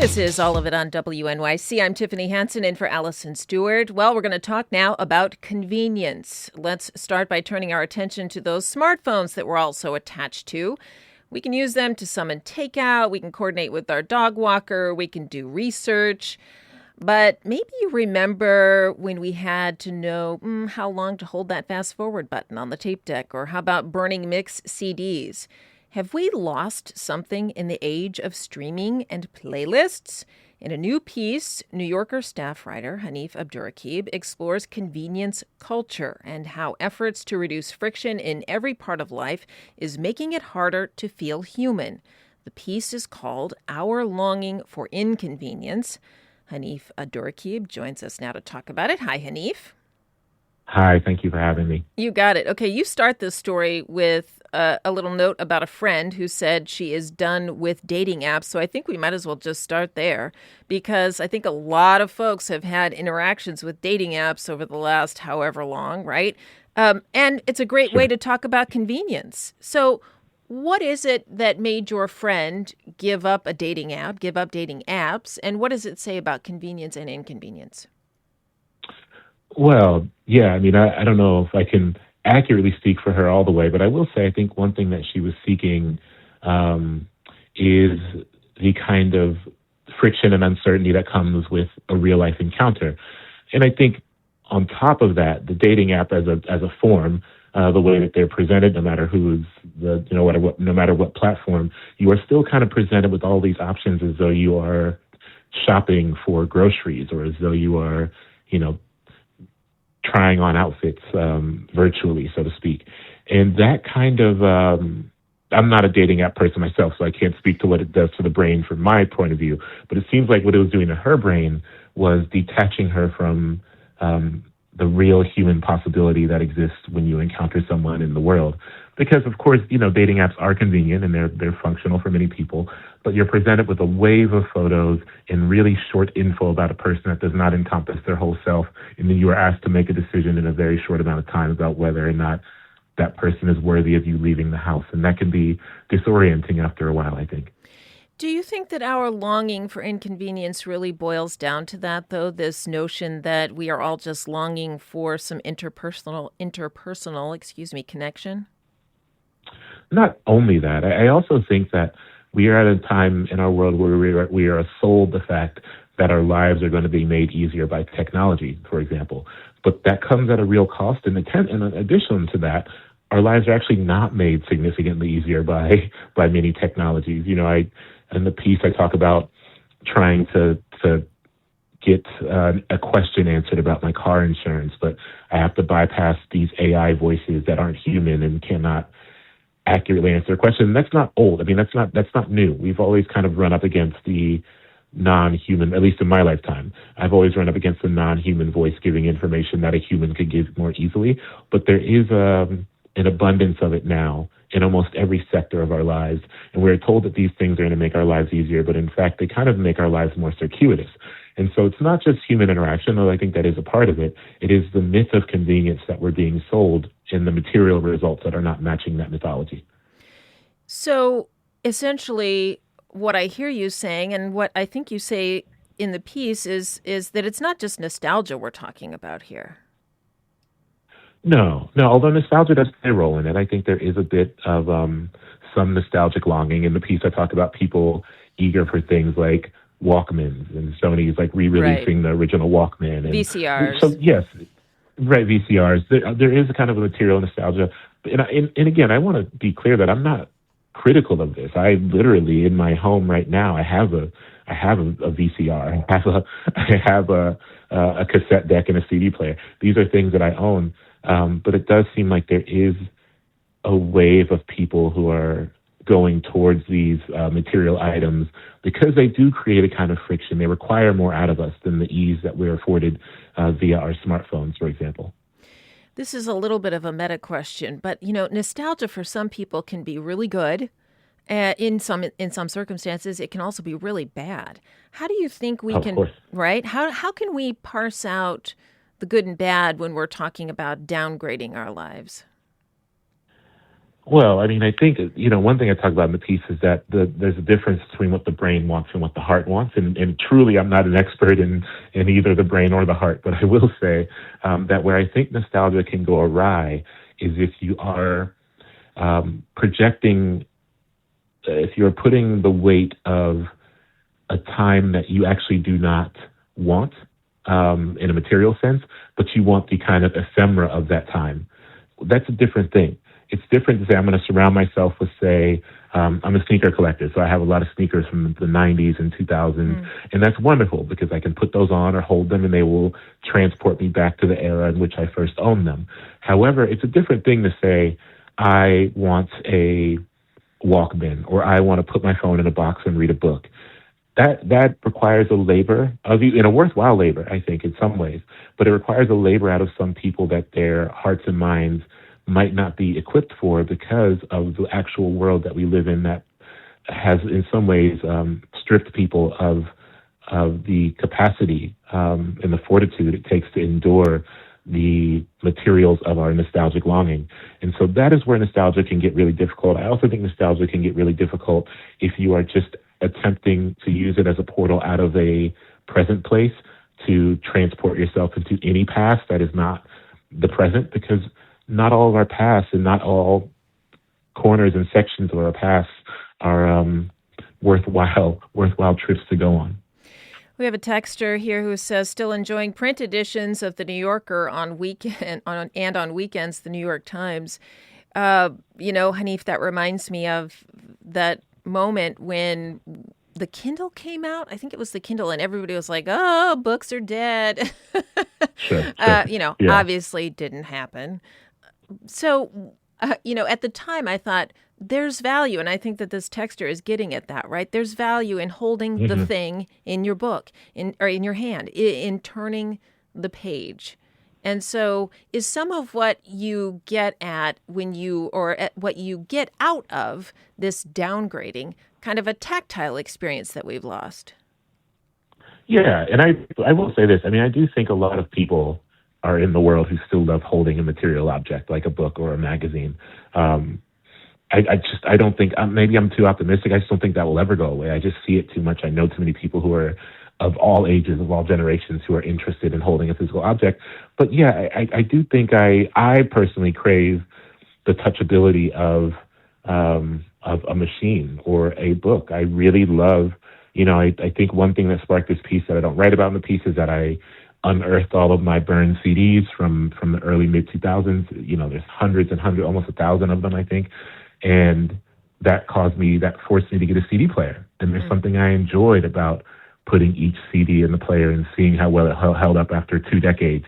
This is All of It on WNYC. I'm Tiffany Hansen in for Allison Stewart. Well, we're going to talk now about convenience. Let's start by turning our attention to those smartphones that we're also attached to. We can use them to summon takeout. We can coordinate with our dog walker. We can do research. But maybe you remember when we had to know how long to hold that fast forward button on the tape deck, or how about burning mix CDs? Have we lost something in the age of streaming and playlists? In a new piece, New Yorker staff writer Hanif Abdurraqib explores convenience culture and how efforts to reduce friction in every part of life is making it harder to feel human. The piece is called Our Longing for Inconvenience. Hanif Abdurraqib joins us now to talk about it. Hi, Hanif. Hi, thank you for having me. You got it. Okay, you start this story with a little note about a friend who said she is done with dating apps. So I think we might as well just start there, because I think a lot of folks have had interactions with dating apps over the last however long, right? And it's a great way to talk about convenience. So what is it that made your friend give up a dating app, give up dating apps, and what does it say about convenience and inconvenience? Well, yeah, I mean, I don't know if I can accurately speak for her all the way, but I will say I think one thing that she was seeking is the kind of friction and uncertainty that comes with a real life encounter. And I think on top of that, the dating app as a form, the way that they're presented, no matter who's no matter what platform, you are still kind of presented with all these options as though you are shopping for groceries, or as though you are, trying on outfits virtually, so to speak. And that kind of, I'm not a dating app person myself, so I can't speak to what it does to the brain from my point of view, but it seems like what it was doing to her brain was detaching her from the real human possibility that exists when you encounter someone in the world. Because, of course, dating apps are convenient and they're functional for many people, but you're presented with a wave of photos and really short info about a person that does not encompass their whole self, and then you are asked to make a decision in a very short amount of time about whether or not that person is worthy of you leaving the house. And that can be disorienting after a while, I think. Do you think that our longing for inconvenience really boils down to that, though, this notion that we are all just longing for some interpersonal, connection? Not only that, I also think that we are at a time in our world where we are sold the fact that our lives are going to be made easier by technology, for example. But that comes at a real cost. And in addition to that, our lives are actually not made significantly easier by many technologies. In the piece, I talk about trying to get a question answered about my car insurance, but I have to bypass these AI voices that aren't human and cannot accurately answer a question. And that's not old. I mean, that's not new. We've always kind of run up against the non-human, at least in my lifetime. I've always run up against the non-human voice giving information that a human could give more easily. But there is an abundance of it now in almost every sector of our lives. And we're told that these things are going to make our lives easier, but in fact, they kind of make our lives more circuitous. And so it's not just human interaction, though I think that is a part of it. It is the myth of convenience that we're being sold in the material results that are not matching that mythology. So essentially, what I hear you saying, and what I think you say in the piece, is that it's not just nostalgia we're talking about here. No. Although nostalgia does play a role in it, I think there is a bit of some nostalgic longing. In the piece, I talk about people eager for things like Walkmans, and Sony's like re-releasing the original Walkman. And VCRs. So yes, right, VCRs. There is a kind of a material nostalgia. And again, I want to be clear that I'm not critical of this. I literally, in my home right now, I have a VCR. I have a cassette deck and a CD player. These are things that I own. But it does seem like there is a wave of people who are going towards these material items because they do create a kind of friction. They require more out of us than the ease that we're afforded via our smartphones, for example. This is a little bit of a meta question, but nostalgia for some people can be really good. In some circumstances, it can also be really bad. How do you think we can, right? How can we parse out the good and bad when we're talking about downgrading our lives? Well, I mean, I think, one thing I talk about in the piece is that there's a difference between what the brain wants and what the heart wants. And truly, I'm not an expert in either the brain or the heart, but I will say that where I think nostalgia can go awry is if you are projecting, if you're putting the weight of a time that you actually do not want in a material sense, but you want the kind of ephemera of that time. That's a different thing. It's different to say I'm going to surround myself with, say, I'm a sneaker collector, so I have a lot of sneakers from the 90s and 2000s, and that's wonderful because I can put those on or hold them, and they will transport me back to the era in which I first owned them. However, it's a different thing to say I want a Walkman or I want to put my phone in a box and read a book. That requires a labor of you, in a worthwhile labor, I think, in some ways, but it requires a labor out of some people that their hearts and minds might not be equipped for because of the actual world that we live in that has, in some ways, stripped people of the capacity and the fortitude it takes to endure the materials of our nostalgic longing. And so that is where nostalgia can get really difficult. I also think nostalgia can get really difficult if you are just attempting to use it as a portal out of a present place to transport yourself into any past that is not the present, because not all of our past and not all corners and sections of our past are worthwhile trips to go on. We have a texter here who says, still enjoying print editions of the New Yorker on weekends, the New York Times. Hanif, that reminds me of that moment when the Kindle came out. I think it was the Kindle, and everybody was like, oh, books are dead. Sure. Obviously didn't happen. So, at the time I thought there's value, and I think that this texter is getting at that, right? There's value in holding the thing in your book, in your hand, in turning the page. And so is some of what you get at what you get out of this downgrading kind of a tactile experience that we've lost? Yeah, and I will say this. I mean, I do think a lot of people are in the world who still love holding a material object like a book or a magazine. I don't think, maybe I'm too optimistic. I just don't think that will ever go away. I just see it too much. I know too many people who are of all ages, of all generations, who are interested in holding a physical object. But yeah, I do think I personally crave the touchability of a machine or a book. I really love, I think one thing that sparked this piece that I don't write about in the piece is that I unearthed all of my burned CDs from the early mid 2000s. There's hundreds and hundreds, almost 1,000 of them, I think. And that forced me to get a CD player. And there's something I enjoyed about putting each CD in the player and seeing how well it held up after 2 decades,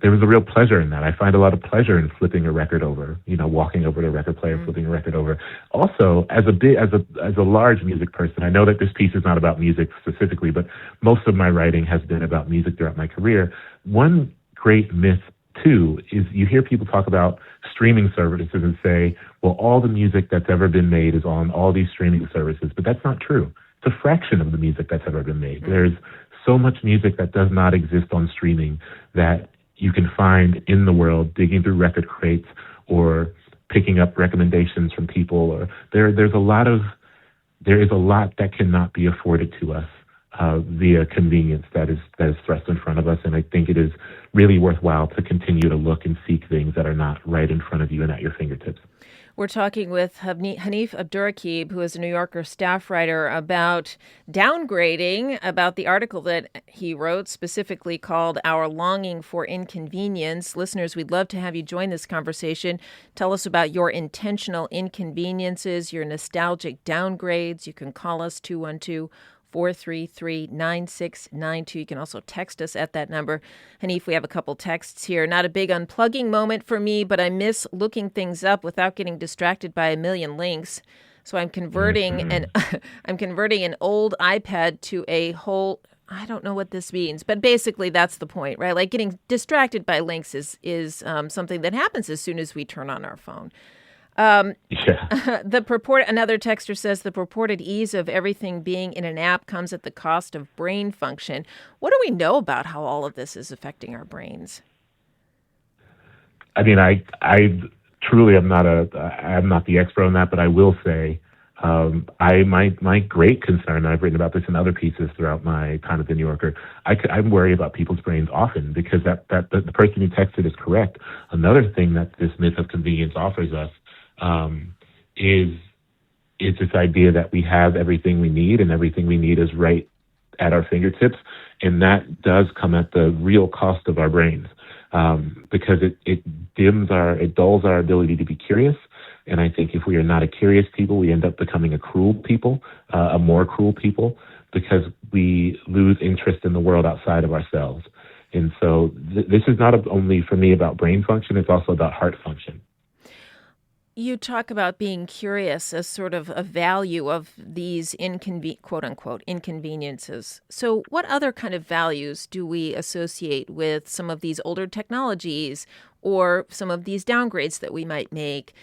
There was a real pleasure in that. I find a lot of pleasure in flipping a record over, walking over to a record player, flipping a record over. Also, as a large music person, I know that this piece is not about music specifically, but most of my writing has been about music throughout my career. One great myth, too, is you hear people talk about streaming services and say, well, all the music that's ever been made is on all these streaming services, but that's not true. It's a fraction of the music that's ever been made. There's so much music that does not exist on streaming that you can find in the world, digging through record crates or picking up recommendations from people. Or there is a lot that cannot be afforded to us via convenience that is thrust in front of us. And I think it is really worthwhile to continue to look and seek things that are not right in front of you and at your fingertips. We're talking with Hanif Abdurraqib, who is a New Yorker staff writer, about downgrading, about the article that he wrote specifically called Our Longing for Inconvenience. Listeners, we'd love to have you join this conversation. Tell us about your intentional inconveniences, your nostalgic downgrades. You can call us 212-433-9692. You can also text us at that number. Hanif, we have a couple texts here. Not a big unplugging moment for me, but I miss looking things up without getting distracted by a million links. So I'm converting an old iPad to a whole. I don't know what this means, but basically that's the point, right? Like getting distracted by links is something that happens as soon as we turn on our phone. Another texter says the purported ease of everything being in an app comes at the cost of brain function. What do we know about how all of this is affecting our brains? I mean, I truly, I'm not the expert on that, but I will say, my great concern, and I've written about this in other pieces throughout my time at the New Yorker, I worry about people's brains often because the person who texted is correct. Another thing that this myth of convenience offers us is this idea that we have everything we need and everything we need is right at our fingertips. And that does come at the real cost of our brains, because it dulls our ability to be curious. And I think if we are not a curious people, we end up becoming a cruel people, a more cruel people, because we lose interest in the world outside of ourselves. And so this is not only for me about brain function, it's also about heart function. You talk about being curious as sort of a value of these quote unquote inconveniences. So what other kind of values do we associate with some of these older technologies or some of these downgrades that we might make?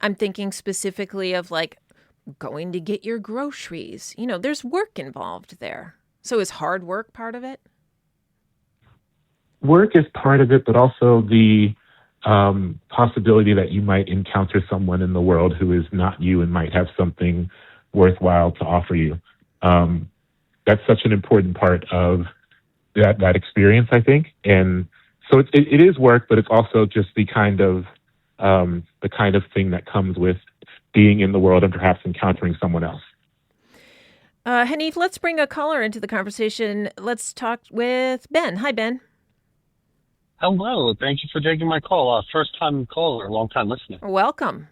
I'm thinking specifically of like going to get your groceries. There's work involved there. So is hard work part of it? Work is part of it, but also the possibility that you might encounter someone in the world who is not you and might have something worthwhile to offer you. That's such an important part of that experience, I think. And so it is work, but it's also just the kind of thing that comes with being in the world and perhaps encountering someone else. Hanif, let's bring a caller into the conversation. Let's talk with Ben. Hi, Ben. Hello. Thank you for taking my call. First-time caller, long-time listener. Welcome.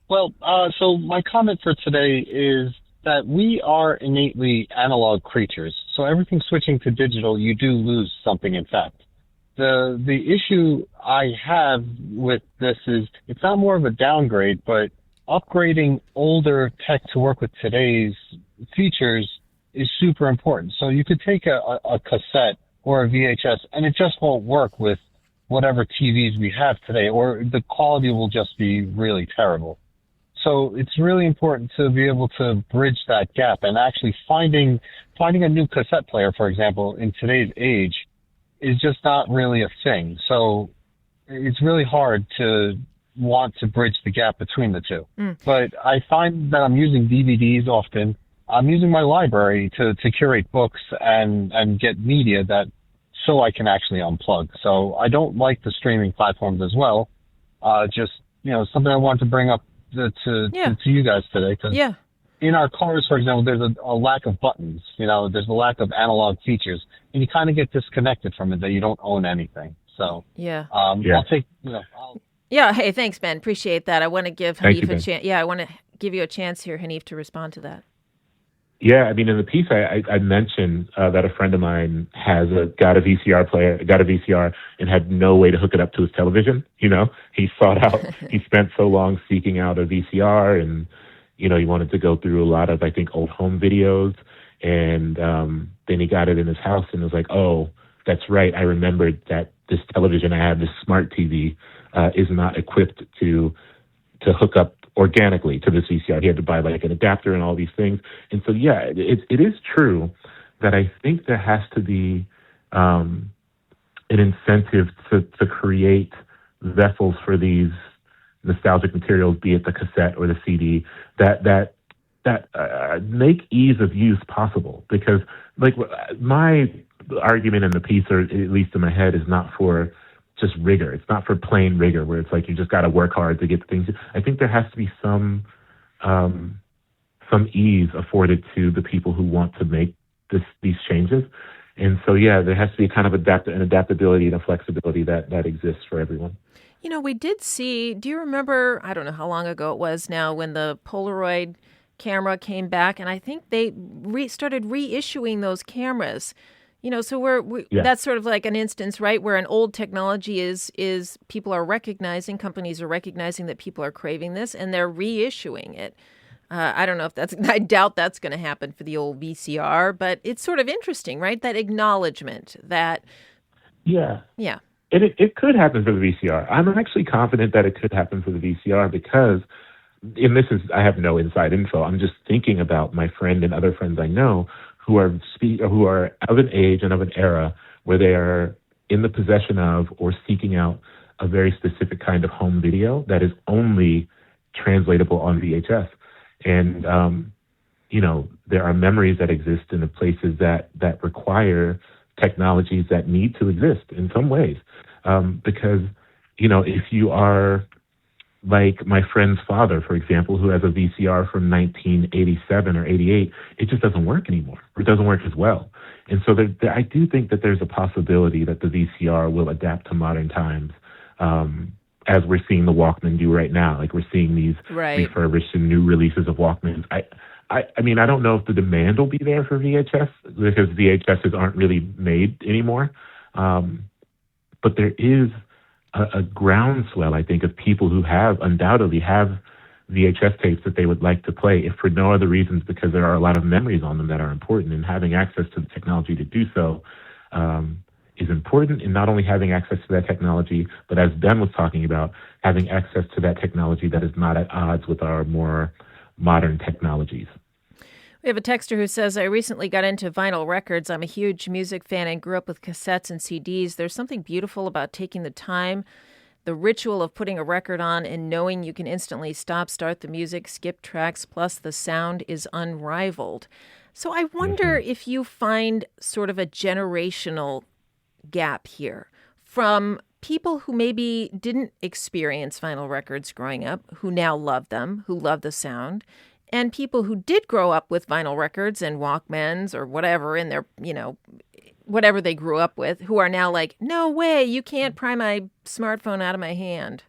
Well, so my comment for today is that we are innately analog creatures. So everything switching to digital, you do lose something, in fact. The issue I have with this is it's not more of a downgrade, but upgrading older tech to work with today's features is super important. So you could take a cassette or a VHS, and it just won't work with whatever TVs we have today, or the quality will just be really terrible. So it's really important to be able to bridge that gap, and actually finding a new cassette player, for example, in today's age is just not really a thing. So it's really hard to want to bridge the gap between the two. But I find that I'm using DVDs often. I'm using my library to curate books and get media so I can actually unplug. So I don't like the streaming platforms as well. Just, something I wanted to bring up to you guys today. Cause in our cars, for example, there's a lack of buttons. There's a lack of analog features, and you kind of get disconnected from it that you don't own anything. So I'll take, Hey, thanks, Ben. Appreciate that. I want to give Hanif a chance. I want to give you a chance here, Hanif, to respond to that. Yeah, I mean, in the piece, I mentioned that a friend of mine got a VCR and had no way to hook it up to his television. He sought out, he spent so long seeking out a VCR, and, he wanted to go through a lot of, I think, old home videos. And then he got it in his house and was like, oh, that's right. I remembered that this television I have, this smart TV, is not equipped to hook up organically to this VCR. He had to buy like an adapter and all these things. And so, it is true that I think there has to be an incentive to create vessels for these nostalgic materials, be it the cassette or the CD, that make ease of use possible. Because like my argument in the piece, or at least in my head, is not for just rigor. It's not for plain rigor where it's like you just got to work hard to get the things. I think there has to be some ease afforded to the people who want to make these changes. And so, there has to be kind of an adaptability and a flexibility that exists for everyone. We did see, do you remember, I don't know how long ago it was now, when the Polaroid camera came back, and I think they started reissuing those cameras. So that's sort of like an instance, right, where an old technology is companies are recognizing that people are craving this, and they're reissuing it. I don't know I doubt that's going to happen for the old VCR, but it's sort of interesting, right? That acknowledgement that. Yeah. It could happen for the VCR. I'm actually confident that it could happen for the VCR because, and I have no inside info. I'm just thinking about my friend and other friends I know who are of an age and of an era where they are in the possession of or seeking out a very specific kind of home video that is only translatable on VHS. And, there are memories that exist in the places that require technologies that need to exist in some ways. Because, if you are like my friend's father, for example, who has a VCR from 1987 or 88, it just doesn't work anymore. Or it doesn't work as well. And so I do think that there's a possibility that the VCR will adapt to modern times, as we're seeing the Walkman do right now. Like we're seeing these refurbished and new releases of Walkmans. I mean, I don't know if the demand will be there for VHS because VHSs aren't really made anymore. But there is a groundswell, I think, of people who undoubtedly have VHS tapes that they would like to play, if for no other reasons because there are a lot of memories on them that are important, and having access to the technology to do so is important. And not only having access to that technology, but as Ben was talking about, having access to that technology that is not at odds with our more modern technologies. We have a texter who says, I recently got into vinyl records. I'm a huge music fan and grew up with cassettes and CDs. There's something beautiful about taking the time, the ritual of putting a record on and knowing you can instantly start the music, skip tracks, plus the sound is unrivaled. So I wonder if you find sort of a generational gap here from people who maybe didn't experience vinyl records growing up, who now love them, who love the sound, and people who did grow up with vinyl records and Walkmans or whatever in their, whatever they grew up with, who are now like, no way, you can't pry my smartphone out of my hand.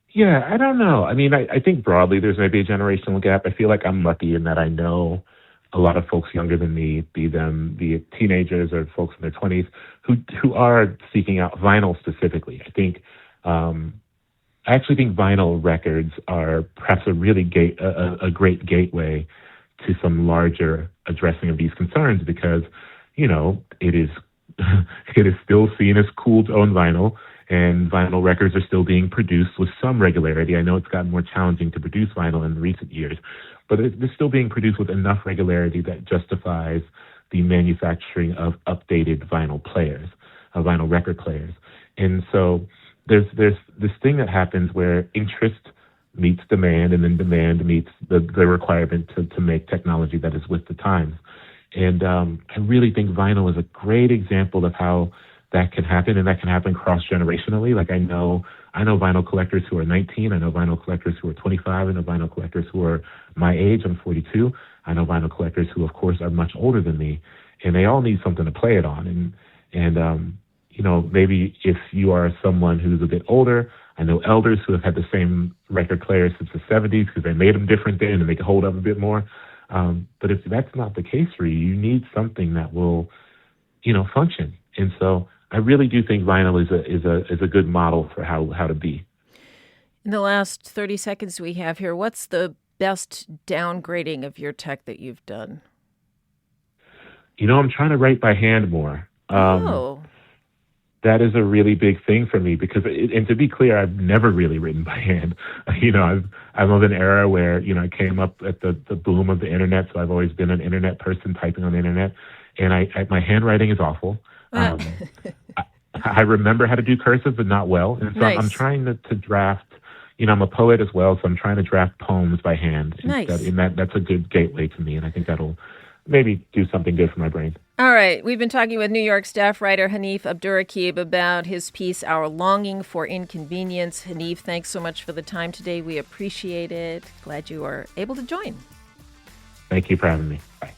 Yeah, I don't know. I mean, I think broadly there's maybe a generational gap. I feel like I'm lucky in that I know a lot of folks younger than me, be teenagers or folks in their 20s, who are seeking out vinyl specifically. I actually think vinyl records are perhaps a really a great gateway to some larger addressing of these concerns because, it is it is still seen as cool to own vinyl, and vinyl records are still being produced with some regularity. I know it's gotten more challenging to produce vinyl in recent years, but they're still being produced with enough regularity that justifies the manufacturing of updated vinyl record players. And so there's this thing that happens where interest meets demand, and then demand meets the requirement to make technology that is with the times. And I really think vinyl is a great example of how that can happen, and that can happen cross-generationally. Like I know vinyl collectors who are 19. I know vinyl collectors who are 25. I know vinyl collectors who are my age. I'm 42. I know vinyl collectors who, of course, are much older than me, and they all need something to play it on. And maybe if you are someone who's a bit older, I know elders who have had the same record players since the 70s because they made them different then and they can hold up a bit more. But if that's not the case for you, you need something that will, function. And so I really do think vinyl is a good model for how to be. In the last 30 seconds we have here, what's the best downgrading of your tech that you've done? I'm trying to write by hand more. That is a really big thing for me because, and to be clear, I've never really written by hand. I'm of an era where, I came up at the boom of the internet, so I've always been an internet person typing on the internet, and my handwriting is awful. I remember how to do cursive, but not well, and so nice. I'm trying to draft. I'm a poet as well, so I'm trying to draft poems by hand. Nice. And that's a good gateway to me, and I think that'll maybe do something good for my brain. All right. We've been talking with New York staff writer Hanif Abdurraqib about his piece, Our Longing for Inconvenience. Hanif, thanks so much for the time today. We appreciate it. Glad you were able to join. Thank you for having me. Bye.